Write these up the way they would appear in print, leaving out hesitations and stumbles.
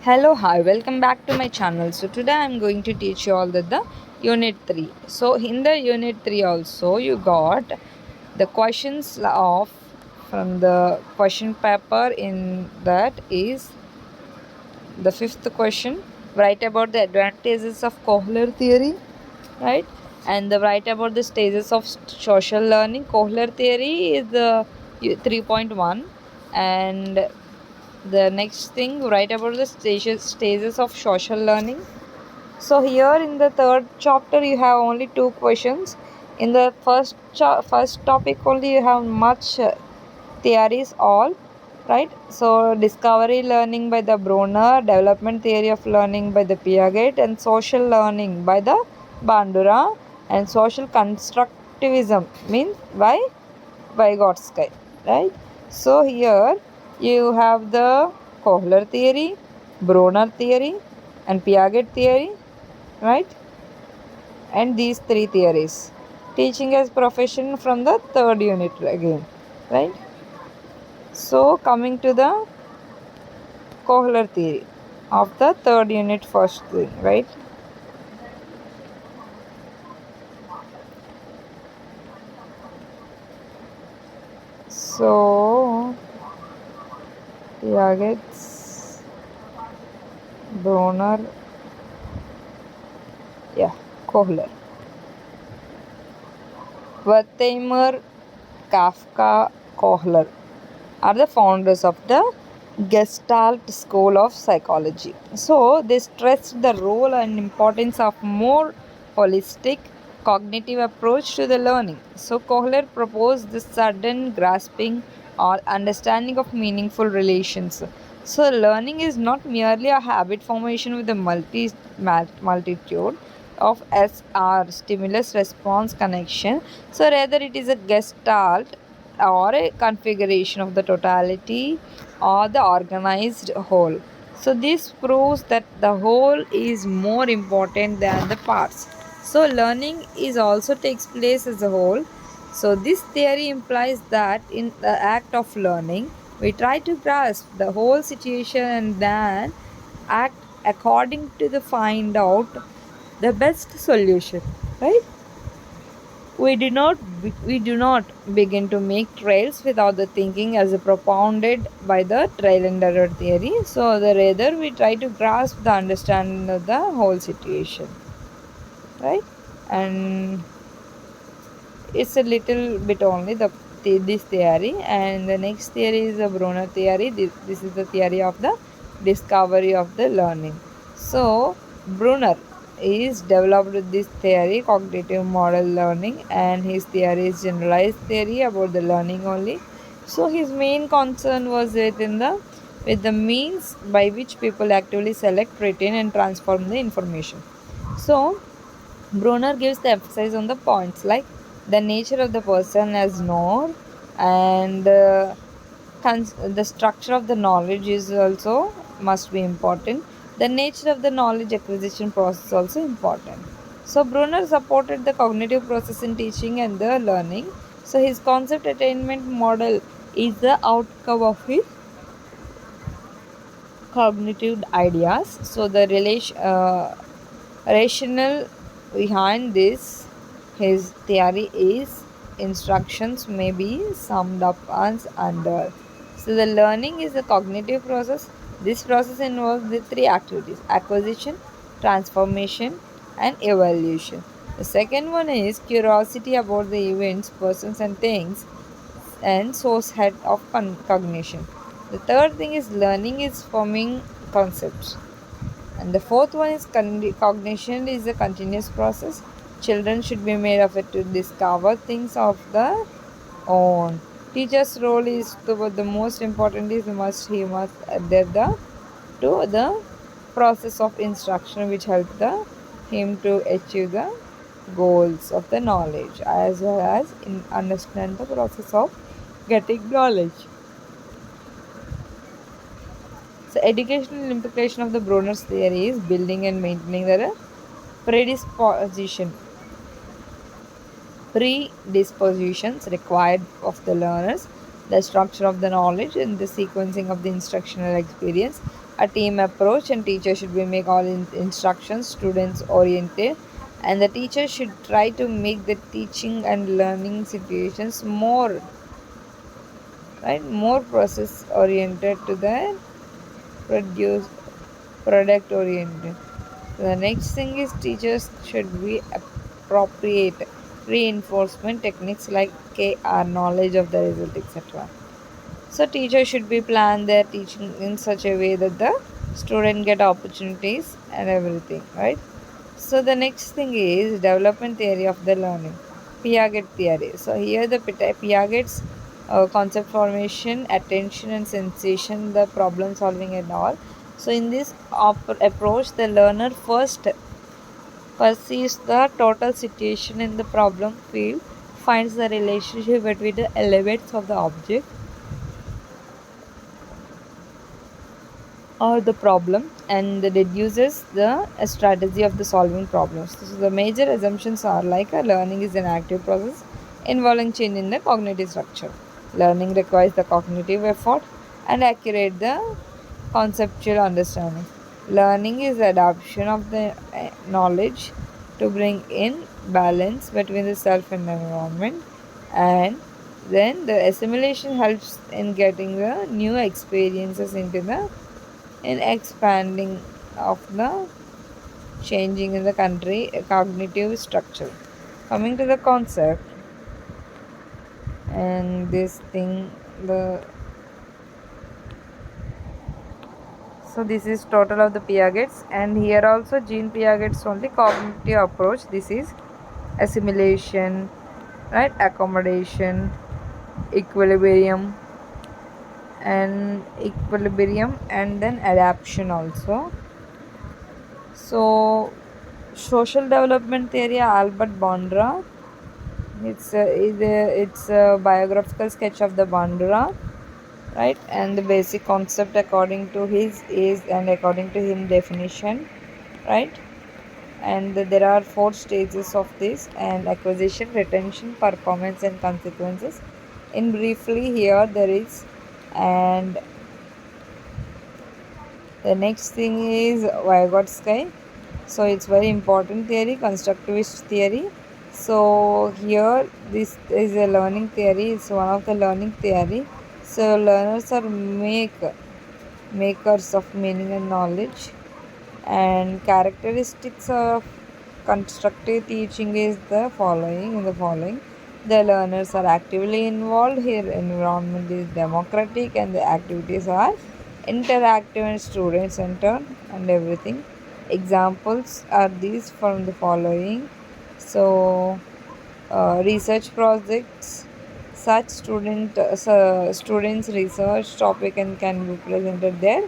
Hello, hi, welcome back to my channel. So today I'm going to teach you all the unit 3. So in the unit 3 also you got the questions of from the question paper. In that is the fifth question, write about the advantages of Kohler theory, right? And the write about the stages of social learning. Kohler theory is the 3.1, and the next thing, write about the stages of social learning. So here in the third chapter you have only two questions. In the first topic only you have much theories all, right? So discovery learning by the Brunner, development theory of learning by the Piaget, and social learning by the Bandura, and social constructivism means by Vygotsky, right? So here you have the Kohler theory, Brunner theory, and Piaget theory, right? And these three theories. Teaching as profession from the third unit again, right? So coming to the Kohler theory of the third unit first thing, right? So Piaget's Brunner, yeah, Kohler. Wertheimer, Kafka, Kohler are the founders of the Gestalt School of Psychology. So, they stressed the role and importance of more holistic cognitive approach to the learning. So, Kohler proposed the sudden grasping or understanding of meaningful relations. So, learning is not merely a habit formation with a multitude of SR stimulus response connection. So, rather, it is a gestalt or a configuration of the totality or the organized whole. So this proves that the whole is more important than the parts. So learning is also takes place as a whole. So this theory implies that in the act of learning, we try to grasp the whole situation and then act according to the find out the best solution, right? We do not begin to make trails without the thinking as propounded by the trail and error theory. So the rather we try to grasp the understanding of the whole situation, right? And it's a little bit only this theory, and the next theory is the Brunner theory. This is the theory of the discovery of the learning. So Brunner is developed this theory, cognitive model learning, and his theory is generalized theory about the learning only. So his main concern was with the means by which people actively select, retain, and transform the information. So Brunner gives the emphasis on the points like the nature of the person as known, and the structure of the knowledge is also must be important. The nature of the knowledge acquisition process also important. So Brunner supported the cognitive process in teaching and the learning. So his concept attainment model is the outcome of his cognitive ideas. So the rationale behind this, his theory is instructions may be summed up as under. So the learning is a cognitive process. This process involves the three activities: acquisition, transformation, and evaluation. The second one is curiosity about the events, persons, and things, and source head of cognition. The third thing is learning is forming concepts. And the fourth one is cognition is a continuous process. Children should be made of it to discover things of their own. Teacher's role is the most important is he must adhere to the process of instruction which help him to achieve the goals of the knowledge as well as understand the process of getting knowledge. So educational implication of the Bronner's theory is building and maintaining the predisposition predispositions required of the learners, the structure of the knowledge, and the sequencing of the instructional experience. a team approach, and teacher should be make all instructions students oriented, and the teacher should try to make the teaching and learning situations more, right, more process oriented to the produce product oriented. The next thing is teachers should be appropriate reinforcement techniques like KR, knowledge of the result, etc. So teachers should be plan their teaching in such a way that the student get opportunities and everything, right? So the next thing is development theory of the learning, Piaget theory. So here the Piaget's concept formation, attention and sensation, the problem solving and all. So in this approach, the learner first perceives the total situation in the problem field, finds the relationship between the elements of the object or the problem, and deduces the strategy of the solving problems. So the major assumptions are like a learning is an active process involving change in the cognitive structure. Learning requires the cognitive effort and accurate the conceptual understanding. Learning is the adoption of the knowledge to bring in balance between the self and environment, and then the assimilation helps in getting the new experiences into the in expanding of the changing in the country cognitive structure. Coming to the concept and this thing, the so this is total of the Piagets, and here also Jean Piaget's only cognitive approach. This is assimilation, right? Accommodation, equilibrium, and then adaptation also. So social development theory, Albert Bandura. It's a biographical sketch of the Bandura, right? And the basic concept according to his is and according to him definition, right? And there are four stages of this, and acquisition, retention, performance, and consequences. In briefly here there is, and the next thing is Vygotsky. So it's very important theory, constructivist theory. So here this is a learning theory. It's one of the learning theory. So learners are makers of meaning and knowledge. And characteristics of constructive teaching is the following. The learners are actively involved here, environment is democratic, and the activities are interactive and student centered and everything. Examples are these from the following. So research projects, such students research topic and can be presented their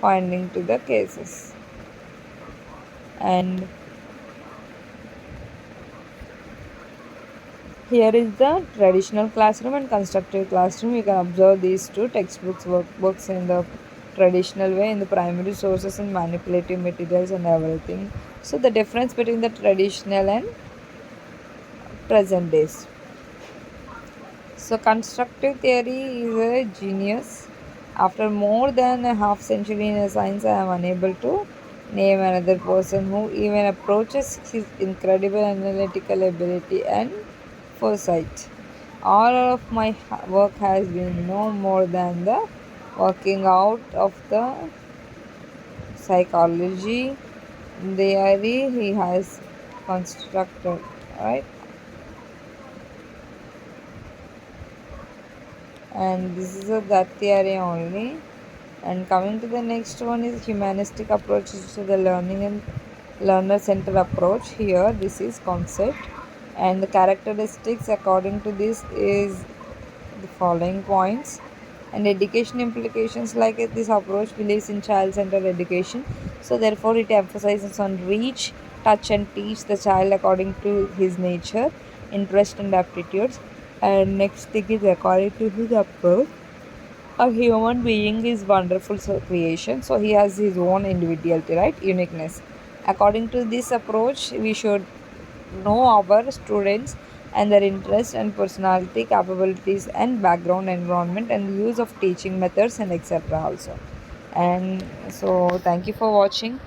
finding to the cases. And here is the traditional classroom and constructive classroom. You can observe these two textbooks, workbooks in the traditional way, in the primary sources and manipulative materials and everything. So the difference between the traditional and present days. So constructive theory is a genius. After more than a half century in science, I am unable to name another person who even approaches his incredible analytical ability and foresight. All of my work has been no more than the working out of the psychology theory he has constructed, right? And this is that theory only. And coming to the next one is humanistic approaches to the learning and learner centered approach. Here this is concept, and the characteristics according to this is the following points. And education implications, like this approach believes in child centered education, so therefore it emphasizes on reach, touch and teach the child according to his nature, interest and aptitudes. And next thing is according to his approach, a human being is wonderful creation, so he has his own individuality, right, uniqueness. According to this approach, we should know our students and their interests and personality, capabilities and background environment and use of teaching methods and etc also. And so thank you for watching.